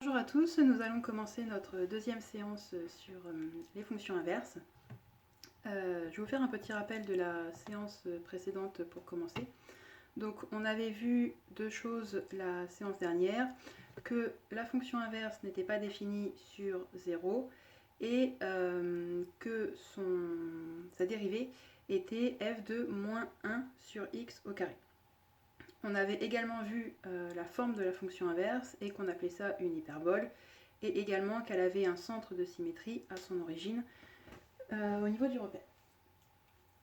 Bonjour à tous, nous allons commencer notre deuxième séance sur les fonctions inverses. Je vais vous faire un petit rappel de la séance précédente pour commencer. Donc on avait vu deux choses la séance dernière, que la fonction inverse n'était pas définie sur 0 et que sa dérivée était f de moins 1 sur x au carré. On avait également vu la forme de la fonction inverse et qu'on appelait ça une hyperbole, et également qu'elle avait un centre de symétrie à son origine au niveau du repère.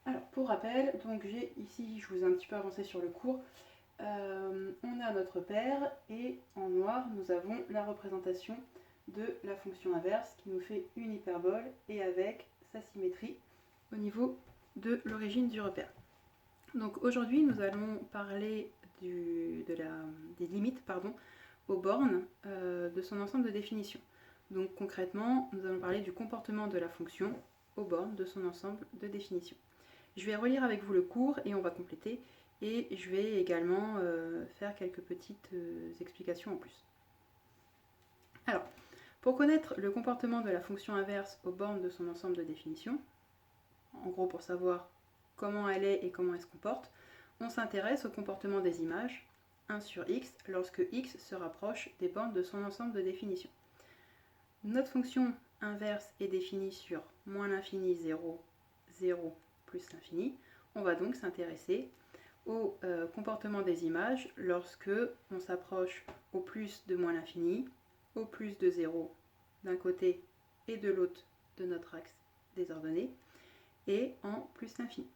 Alors pour rappel, donc j'ai ici, je vous ai un petit peu avancé sur le cours, on a notre repère et en noir nous avons la représentation de la fonction inverse qui nous fait une hyperbole et avec sa symétrie au niveau de l'origine du repère. Donc aujourd'hui nous allons parler des limites aux bornes de son ensemble de définitions. Donc concrètement, nous allons parler du comportement de la fonction aux bornes de son ensemble de définitions. Je vais relire avec vous le cours et on va compléter, et je vais également faire quelques petites explications en plus. Alors, pour connaître le comportement de la fonction inverse aux bornes de son ensemble de définitions, en gros pour savoir comment elle est et comment elle se comporte, on s'intéresse au comportement des images 1 sur x lorsque x se rapproche des bornes de son ensemble de définition. Notre fonction inverse est définie sur moins l'infini 0, 0 plus l'infini. On va donc s'intéresser au comportement des images lorsque on s'approche au plus de moins l'infini, au plus de 0 d'un côté et de l'autre de notre axe des ordonnées, et en plus l'infini.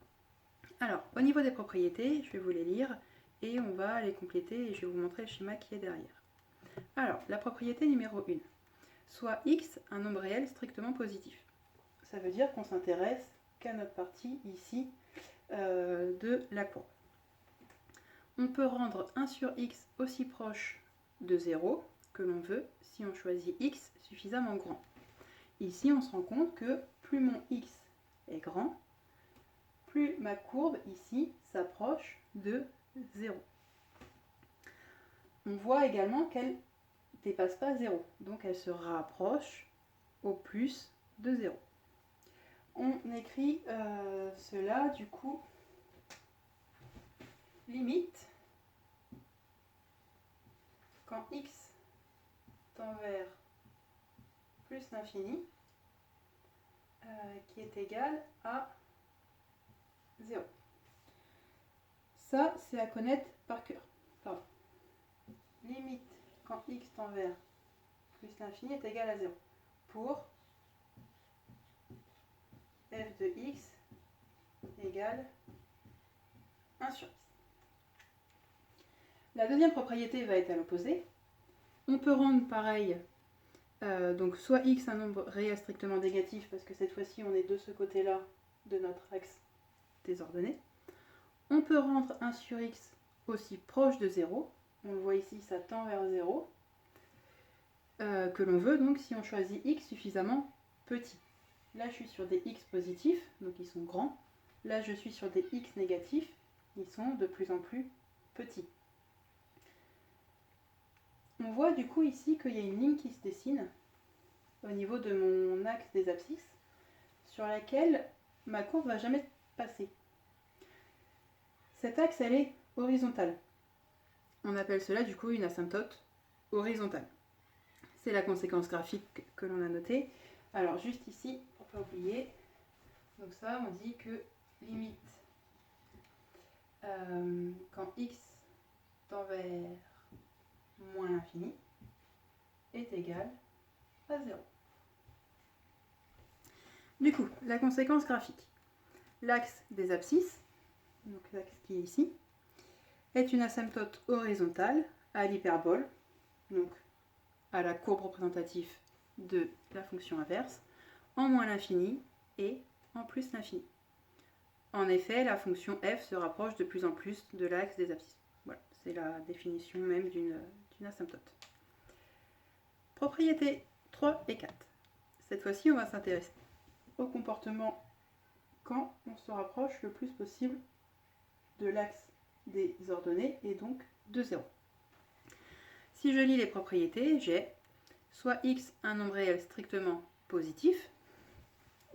Alors, au niveau des propriétés, je vais vous les lire et on va les compléter et je vais vous montrer le schéma qui est derrière. Alors, la propriété numéro 1. Soit x un nombre réel strictement positif. Ça veut dire qu'on s'intéresse qu'à notre partie ici de la courbe. On peut rendre 1 sur x aussi proche de 0 que l'on veut si on choisit x suffisamment grand. Ici, on se rend compte que plus mon x est grand, plus ma courbe ici s'approche de 0. On voit également qu'elle ne dépasse pas 0, donc elle se rapproche au plus de 0. On écrit cela du coup, limite, quand x tend vers plus l'infini, qui est égal à 0. Ça, c'est à connaître par cœur. Pardon. Limite quand x tend vers plus l'infini est égal à 0. Pour f de x égale 1 sur x. La deuxième propriété va être à l'opposé. On peut rendre pareil, donc soit x un nombre réel strictement négatif, parce que cette fois-ci on est de ce côté-là de notre axe des ordonnées. On peut rendre 1 sur x aussi proche de 0. On le voit ici, ça tend vers 0. Que l'on veut donc si on choisit x suffisamment petit. Là je suis sur des x positifs, donc ils sont grands. Là je suis sur des x négatifs, ils sont de plus en plus petits. On voit du coup ici qu'il y a une ligne qui se dessine au niveau de mon axe des abscisses sur laquelle ma courbe ne va jamais passer. Cet axe elle est horizontale. On appelle cela du coup une asymptote horizontale. C'est la conséquence graphique que l'on a notée. Alors juste ici, pour ne pas oublier, donc ça on dit que limite quand x tend vers moins l'infini est égal à 0. Du coup, la conséquence graphique. L'axe des abscisses, donc l'axe qui est ici, est une asymptote horizontale à l'hyperbole, donc à la courbe représentative de la fonction inverse, en moins l'infini et en plus l'infini. En effet, la fonction f se rapproche de plus en plus de l'axe des abscisses. Voilà, c'est la définition même d'une asymptote. Propriétés 3 et 4. Cette fois-ci, on va s'intéresser au comportement quand on se rapproche le plus possible de l'axe des ordonnées et donc de 0. Si je lis les propriétés, j'ai soit x un nombre réel strictement positif,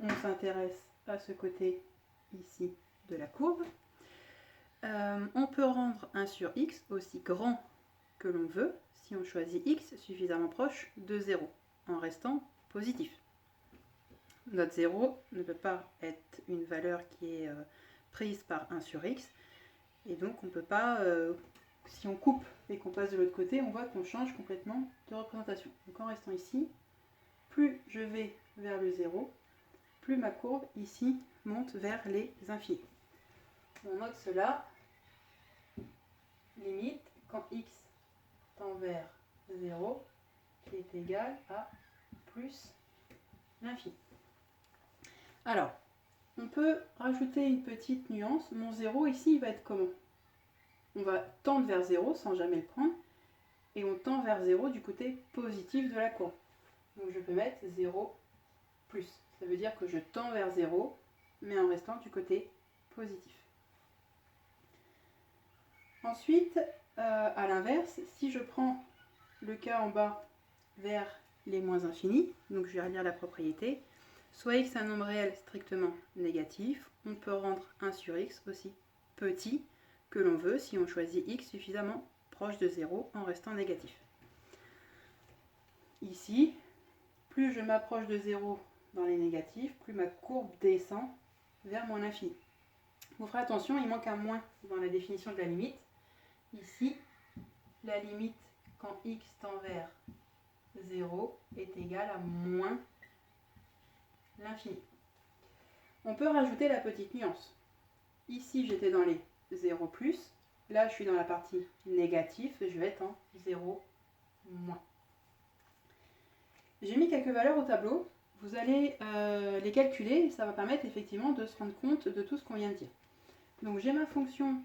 on s'intéresse à ce côté ici de la courbe, on peut rendre 1 sur x aussi grand que l'on veut si on choisit x suffisamment proche de 0 en restant positif. Notre 0 ne peut pas être une valeur qui est prise par 1 sur x, et donc on ne peut pas, si on coupe et qu'on passe de l'autre côté, on voit qu'on change complètement de représentation. Donc en restant ici, plus je vais vers le 0, plus ma courbe ici monte vers les infinis. On note cela, limite quand x tend vers 0, qui est égal à plus l'infini. Alors, on peut rajouter une petite nuance. Mon 0 ici, il va être comment? On va tendre vers 0 sans jamais le prendre, et on tend vers 0 du côté positif de la courbe. Donc je peux mettre 0 plus. Ça veut dire que je tends vers 0, mais en restant du côté positif. Ensuite, à l'inverse, si je prends le cas en bas vers les moins infinis, donc je vais relire la propriété, soit x un nombre réel strictement négatif, on peut rendre 1 sur x aussi petit que l'on veut si on choisit x suffisamment proche de 0 en restant négatif. Ici, plus je m'approche de 0 dans les négatifs, plus ma courbe descend vers moins l'infini. Vous ferez attention, il manque un moins dans la définition de la limite. Ici, la limite quand x tend vers 0 est égale à moins l'infini. On peut rajouter la petite nuance. Ici, j'étais dans les 0 plus. Là, je suis dans la partie négative. Je vais être en 0 moins. J'ai mis quelques valeurs au tableau. Vous allez les calculer et ça va permettre effectivement de se rendre compte de tout ce qu'on vient de dire. Donc, j'ai ma fonction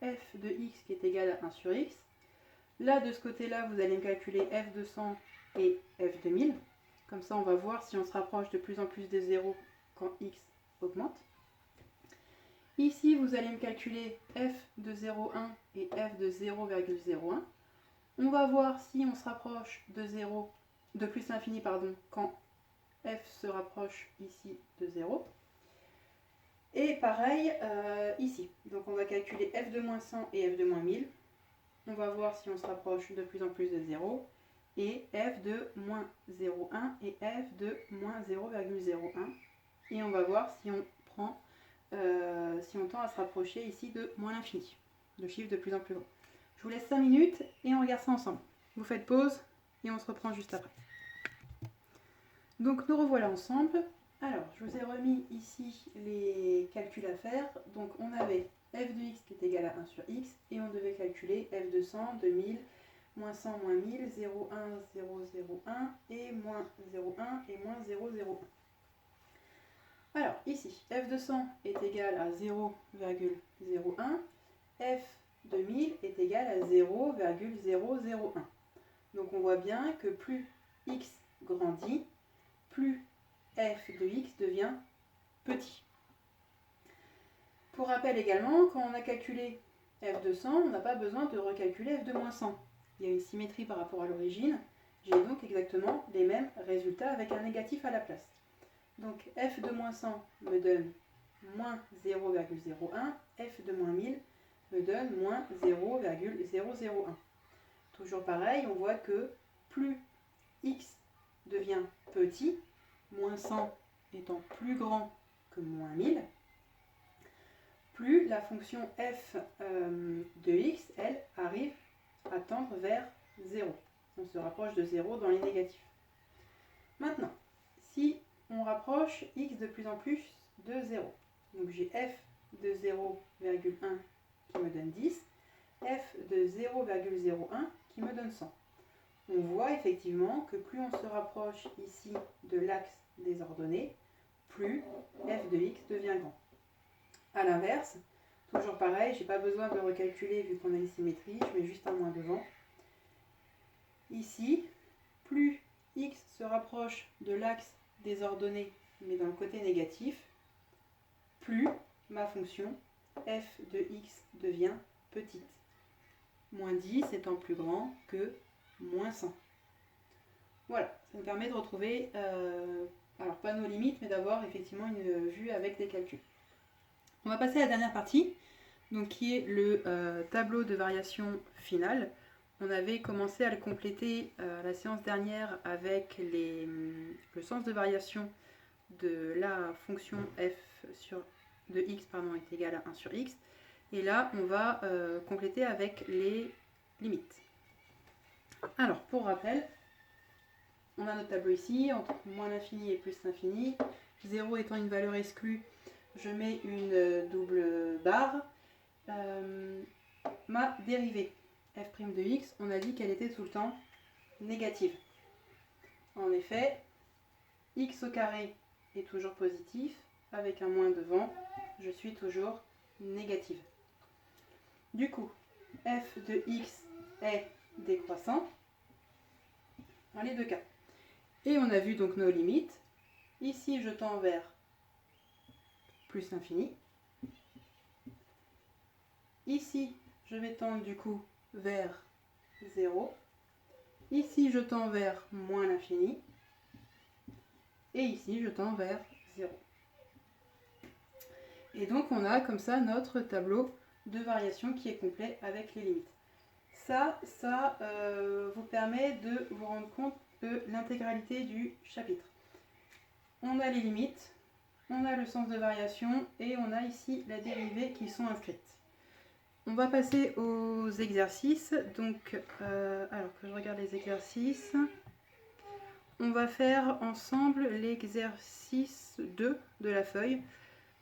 f de x qui est égale à 1 sur x. Là, de ce côté-là, vous allez me calculer f de 100 et f de 1000. Comme ça, on va voir si on se rapproche de plus en plus des 0 quand x augmente. Ici, vous allez me calculer f de 0,1 et f de 0,01. On va voir si on se rapproche de 0, de plus l'infini, pardon, quand f se rapproche ici de 0. Et pareil ici. Donc on va calculer f de moins 100 et f de moins 1000. On va voir si on se rapproche de plus en plus de 0. Et f de moins 0,1 et f de moins 0,01. Et on va voir si on prend, si on tend à se rapprocher ici de moins l'infini, le chiffre de plus en plus grand. Je vous laisse 5 minutes et on regarde ça ensemble. Vous faites pause et on se reprend juste après. Donc nous revoilà ensemble. Alors, je vous ai remis ici les calculs à faire. Donc on avait f de x qui est égal à 1 sur x et on devait calculer f de 100, de 1000, moins 100, moins 1000, 0,1, 0,01 et moins 0,1 et moins 0,01. Alors ici, f de 100 est égal à 0,01, f de 1000 est égal à 0,001. Donc on voit bien que plus x grandit, plus f de x devient petit. Pour rappel également, quand on a calculé f de 100, on n'a pas besoin de recalculer f de moins 100. Il y a une symétrie par rapport à l'origine. J'ai donc exactement les mêmes résultats avec un négatif à la place. Donc f de moins 100 me donne moins 0,01, f de moins 1000 me donne moins 0,001. Toujours pareil, on voit que plus x devient petit, moins 100 étant plus grand que moins 1000, plus la fonction f de x, elle, arrive à tendre vers 0. On se rapproche de 0 dans les négatifs. Maintenant, si on rapproche x de plus en plus de 0, donc j'ai f de 0,1 qui me donne 10, f de 0,01 qui me donne 100. On voit effectivement que plus on se rapproche ici de l'axe des ordonnées, plus f de x devient grand. A l'inverse, toujours pareil, je n'ai pas besoin de recalculer vu qu'on a une symétrie, je mets juste un moins devant. Ici, plus x se rapproche de l'axe des ordonnées, mais dans le côté négatif, plus ma fonction f de x devient petite. Moins 10 étant plus grand que moins 100. Voilà, ça nous permet de retrouver, alors pas nos limites, mais d'avoir effectivement une vue avec des calculs. On va passer à la dernière partie, donc qui est le tableau de variation finale. On avait commencé à le compléter la séance dernière avec le sens de variation de la fonction f de x est égal à 1 sur x. Et là, on va compléter avec les limites. Alors, pour rappel, on a notre tableau ici, entre moins l'infini et plus l'infini. 0 étant une valeur exclue, je mets une double barre. Ma dérivée, f' de x, on a dit qu'elle était tout le temps négative. En effet, x au carré est toujours positif, avec un moins devant, je suis toujours négative. Du coup, f de x est décroissant dans les deux cas. Et on a vu donc nos limites. Ici, je tends vers plus l'infini. Ici, je vais tendre du coup vers 0. Ici, je tends vers moins l'infini. Et ici, je tends vers 0. Et donc, on a comme ça notre tableau de variation qui est complet avec les limites. Ça vous permet de vous rendre compte de l'intégralité du chapitre. On a les limites, on a le sens de variation et on a ici la dérivée qui sont inscrites. On va passer aux exercices. Donc, alors que je regarde les exercices, on va faire ensemble l'exercice 2 de la feuille.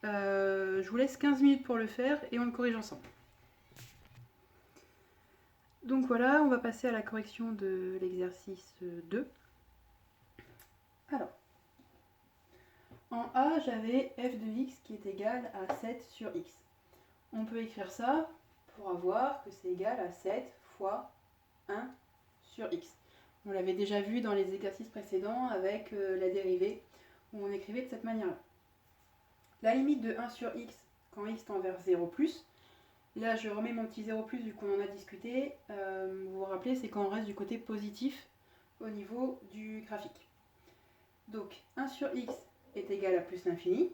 Je vous laisse 15 minutes pour le faire et on le corrige ensemble. Donc voilà, on va passer à la correction de l'exercice 2. Alors, en A, j'avais f de x qui est égal à 7 sur x. On peut écrire ça pour avoir que c'est égal à 7 fois 1 sur x. On l'avait déjà vu dans les exercices précédents avec la dérivée, où on écrivait de cette manière-là. La limite de 1 sur x quand x tend vers 0+, là je remets mon petit 0+, vu qu'on en a discuté, vous vous rappelez, c'est quand on reste du côté positif au niveau du graphique. Donc 1 sur x est égal à plus l'infini.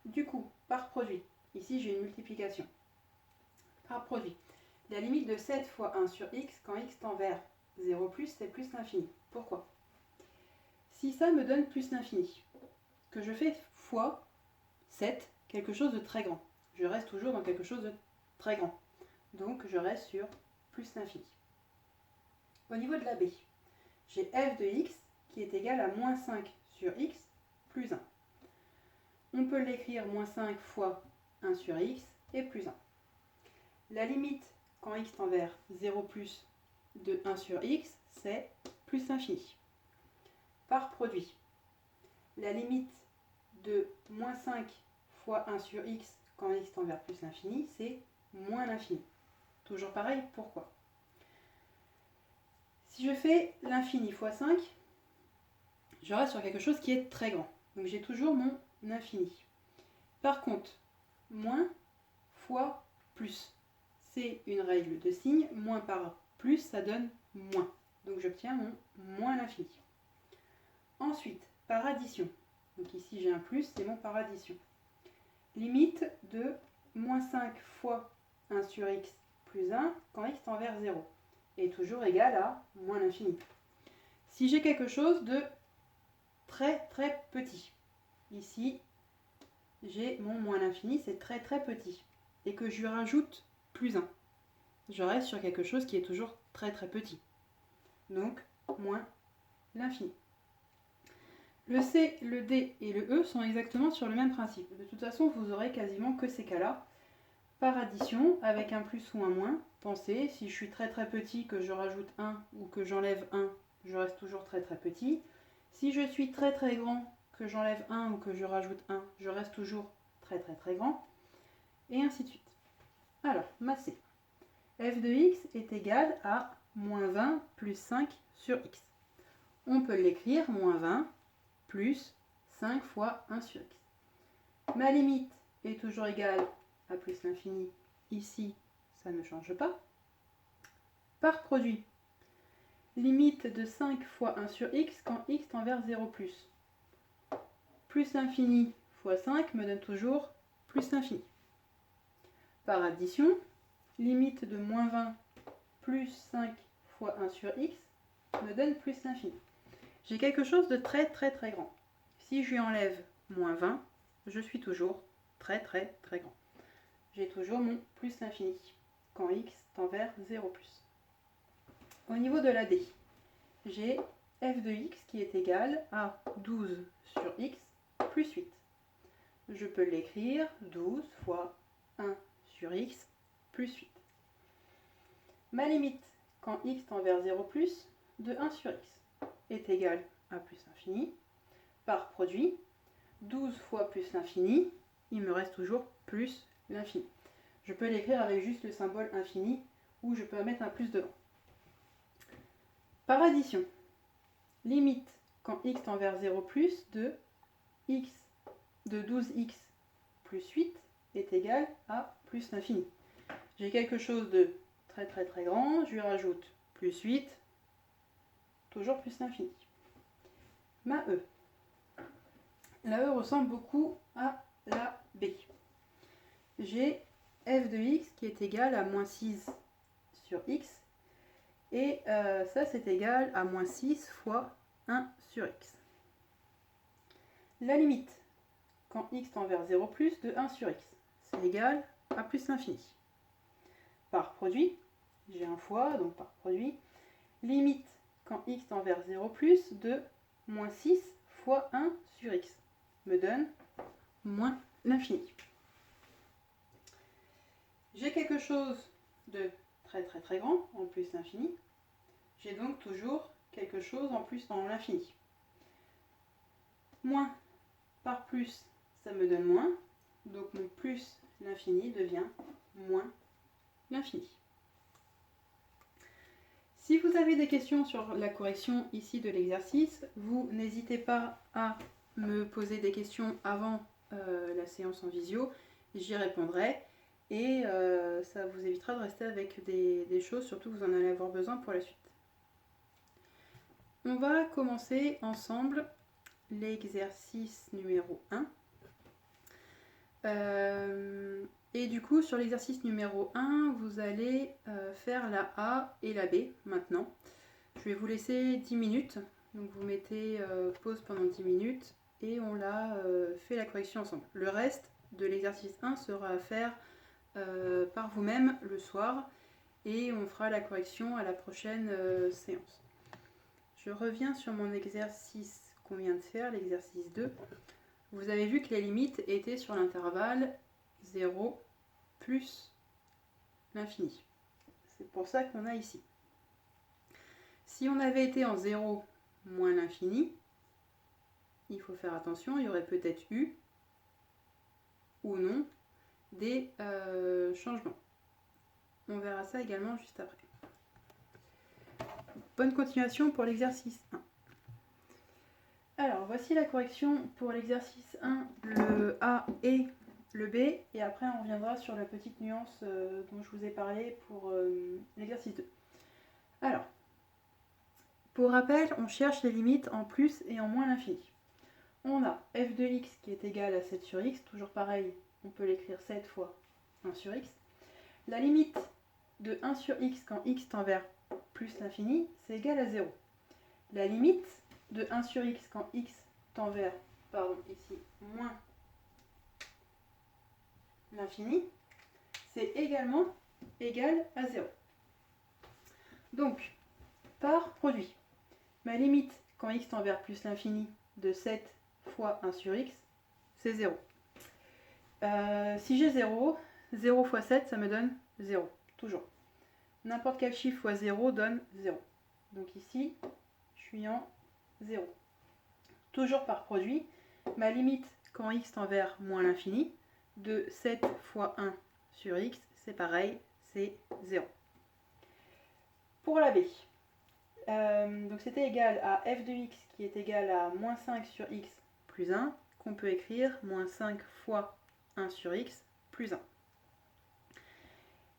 Du coup, par produit, ici j'ai une multiplication. Par produit, la limite de 7 fois 1 sur x quand x tend vers 0+, c'est plus l'infini. Pourquoi? Si ça me donne plus l'infini, que je fais fois 7, quelque chose de très grand, je reste toujours dans quelque chose de très grand. Donc je reste sur plus l'infini. Au niveau de la b, j'ai f de x qui est égal à moins 5 sur x plus 1. On peut l'écrire moins 5 fois 1 sur x et plus 1. La limite quand x tend vers 0+ de 1 sur x, c'est plus l'infini. Par produit, la limite de moins 5 fois 1 sur x quand x tend vers plus l'infini, c'est moins l'infini. Toujours pareil, pourquoi? Si je fais l'infini fois 5, je reste sur quelque chose qui est très grand. Donc j'ai toujours mon infini. Par contre, moins fois plus, c'est une règle de signe. Moins par plus, ça donne moins. Donc j'obtiens mon moins l'infini. Ensuite, par addition. Donc ici j'ai un plus, c'est mon par addition. Limite de moins 5 fois 1 sur x plus 1 quand x tend vers 0 est toujours égal à moins l'infini. Si j'ai quelque chose de très très petit, ici j'ai mon moins l'infini, c'est très très petit, et que je lui rajoute plus 1, je reste sur quelque chose qui est toujours très très petit. Donc moins l'infini. Le C, le D et le E sont exactement sur le même principe. De toute façon, vous aurez quasiment que ces cas-là. Par addition, avec un plus ou un moins, pensez, si je suis très très petit, que je rajoute 1 ou que j'enlève 1, je reste toujours très très petit. Si je suis très très grand, que j'enlève 1 ou que je rajoute 1, je reste toujours très très très grand. Et ainsi de suite. Alors, ma C. f de x est égal à moins 20 plus 5 sur x. On peut l'écrire moins 20 plus 5 fois 1 sur x. Ma limite est toujours égale à plus l'infini. Ici, ça ne change pas. Par produit, limite de 5 fois 1 sur x quand x tend vers 0 plus. Plus l'infini fois 5 me donne toujours plus l'infini. Par addition, limite de moins 20 plus 5 fois 1 sur x me donne plus l'infini. J'ai quelque chose de très grand. Si je lui enlève moins 20, je suis toujours très grand. J'ai toujours mon plus l'infini quand x tend vers 0 plus. Au niveau de la d, j'ai f de x qui est égal à 12 sur x plus 8. Je peux l'écrire 12 fois 1 sur x plus 8. Ma limite quand x tend vers 0 plus de 1 sur x est égale à plus l'infini. Par produit, 12 fois plus l'infini, il me reste toujours plus l'infini. Je peux l'écrire avec juste le symbole infini ou je peux mettre un plus devant. Par addition, limite quand x tend vers 0 plus de 12x plus 8 est égal à plus l'infini. J'ai quelque chose de très grand, je lui rajoute plus 8, toujours plus l'infini. Ma e. La e ressemble beaucoup à la b. J'ai f de x qui est égal à moins 6 sur x et ça c'est égal à moins 6 fois 1 sur x. La limite quand x tend vers 0 plus de 1 sur x, c'est égal à plus l'infini. Par produit, j'ai un fois, donc par produit, limite quand x tend vers 0 plus de moins 6 fois 1 sur x me donne moins l'infini. J'ai quelque chose de très grand, en plus l'infini. J'ai donc toujours quelque chose en plus dans l'infini. Moins par plus, ça me donne moins. Donc mon plus l'infini devient moins l'infini. Si vous avez des questions sur la correction ici de l'exercice, vous n'hésitez pas à me poser des questions avant la séance en visio. J'y répondrai et ça vous évitera de rester avec des choses, surtout que vous en allez avoir besoin pour la suite. On va commencer ensemble l'exercice numéro 1. Et du coup, sur l'exercice numéro 1, vous allez faire la A et la B maintenant. Je vais vous laisser 10 minutes. Donc vous mettez pause pendant 10 minutes et on l'a fait la correction ensemble. Le reste de l'exercice 1 sera à faire par vous-même le soir et on fera la correction à la prochaine séance. Je reviens sur mon exercice qu'on vient de faire, l'exercice 2. Vous avez vu que les limites étaient sur l'intervalle 0 plus l'infini. C'est pour ça qu'on a ici. Si on avait été en 0 moins l'infini, il faut faire attention, il y aurait peut-être eu ou non des changements. On verra ça également juste après. Bonne continuation pour l'exercice 1. Alors, voici la correction pour l'exercice 1, le A et le B, et après on reviendra sur la petite nuance dont je vous ai parlé pour l'exercice 2. Alors, pour rappel, on cherche les limites en plus et en moins l'infini. On a f de x qui est égal à 7 sur x, toujours pareil, on peut l'écrire 7 fois 1 sur x. La limite de 1 sur x quand x tend vers plus l'infini, c'est égal à 0. La limite de 1 sur x quand x tend vers, ici, moins l'infini, c'est également égal à 0. Donc, par produit, ma limite quand x tend vers plus l'infini de 7 fois 1 sur x, c'est 0. Si j'ai 0, 0 fois 7, ça me donne 0, toujours. N'importe quel chiffre fois 0 donne 0. Donc ici, je suis en 0. Toujours par produit, ma limite quand x tend vers moins l'infini, de 7 fois 1 sur x, c'est pareil, c'est 0. Pour la b, donc c'était égal à f de x qui est égal à moins 5 sur x plus 1, qu'on peut écrire moins 5 fois 1 sur x plus 1.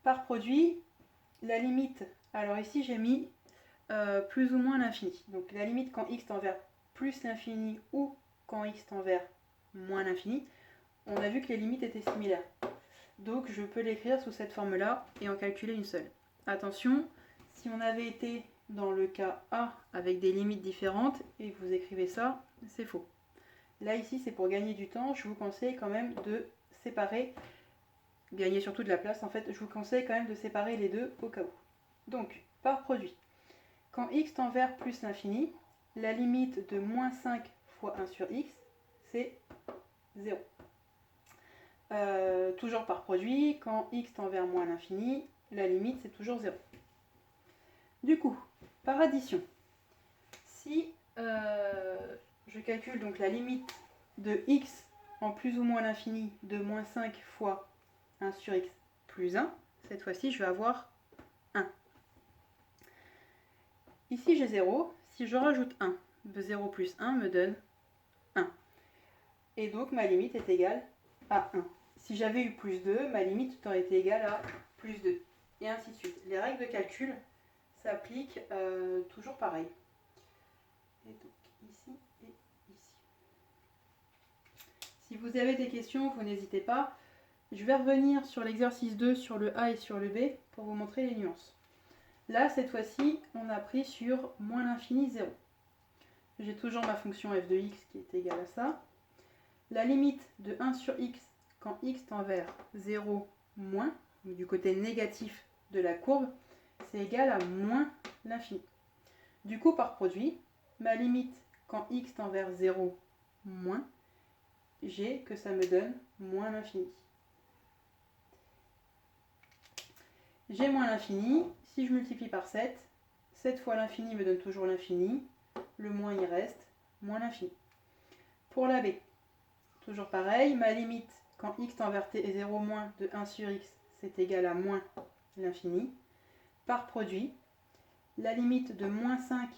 Par produit, la limite, alors ici j'ai mis plus ou moins l'infini. Donc la limite quand x tend vers plus l'infini ou quand x tend vers moins l'infini, on a vu que les limites étaient similaires. Donc je peux l'écrire sous cette forme-là et en calculer une seule. Attention, si on avait été dans le cas A avec des limites différentes et que vous écrivez ça, c'est faux. Là ici c'est pour gagner du temps, je vous conseille quand même de séparer, gagner surtout de la place en fait, je vous conseille quand même de séparer les deux au cas où. Donc, par produit, quand x tend vers plus l'infini, la limite de moins 5 fois 1 sur x, c'est 0. Toujours par produit, quand x tend vers moins l'infini, la limite c'est toujours 0. Du coup, par addition, si je calcule donc la limite de x en plus ou moins l'infini de moins 5 fois 1 sur x plus 1, cette fois-ci je vais avoir 1. Ici j'ai 0, si je rajoute 1, 0 plus 1 me donne 1. Et donc ma limite est égale à 1. Si j'avais eu plus 2, ma limite aurait été égale à plus 2. Et ainsi de suite. Les règles de calcul s'appliquent toujours pareil. Et donc ici et ici. Si vous avez des questions, vous n'hésitez pas. Je vais revenir sur l'exercice 2, sur le A et sur le B, pour vous montrer les nuances. Là, cette fois-ci, on a pris sur moins l'infini 0. J'ai toujours ma fonction f de x qui est égale à ça. La limite de 1 sur x quand x tend vers 0 moins, du côté négatif de la courbe, c'est égal à moins l'infini. Du coup, par produit, ma limite quand x tend vers 0 moins, j'ai que ça me donne moins l'infini. J'ai moins l'infini, si je multiplie par 7, 7 fois l'infini me donne toujours l'infini, le moins il reste, moins l'infini. Pour la b, toujours pareil, ma limite quand x tend vers 0 moins de 1 sur x, c'est égal à moins l'infini. Par produit, la limite de moins 5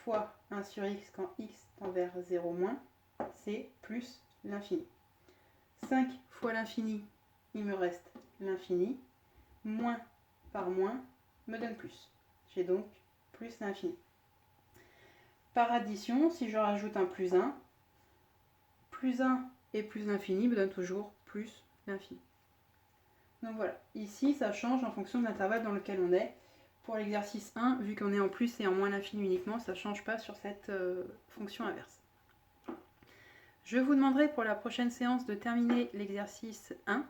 fois 1 sur x quand x tend vers 0 moins, c'est plus l'infini. 5 fois l'infini, il me reste l'infini. Moins par moins me donne plus. J'ai donc plus l'infini. Par addition, si je rajoute un plus 1 et plus l'infini me donne toujours plus l'infini. Donc voilà, ici ça change en fonction de l'intervalle dans lequel on est. Pour l'exercice 1, vu qu'on est en plus et en moins l'infini uniquement, ça ne change pas sur cette fonction inverse. Je vous demanderai pour la prochaine séance de terminer l'exercice 1,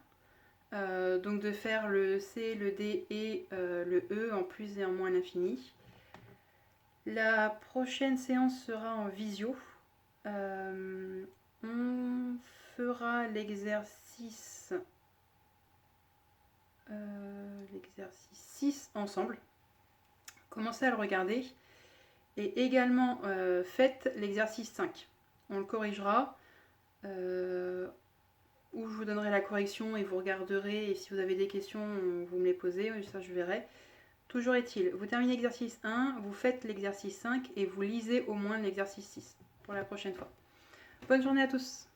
donc de faire le C, le D et le E en plus et en moins l'infini. La prochaine séance sera en visio. On fera l'exercice 6 ensemble. Commencez à le regarder. Et également faites l'exercice 5. On le corrigera. Où je vous donnerai la correction et vous regarderez. Et si vous avez des questions, vous me les posez. Ça, je verrai. Toujours est-il, vous terminez l'exercice 1, vous faites l'exercice 5 et vous lisez au moins l'exercice 6 pour la prochaine fois. Bonne journée à tous!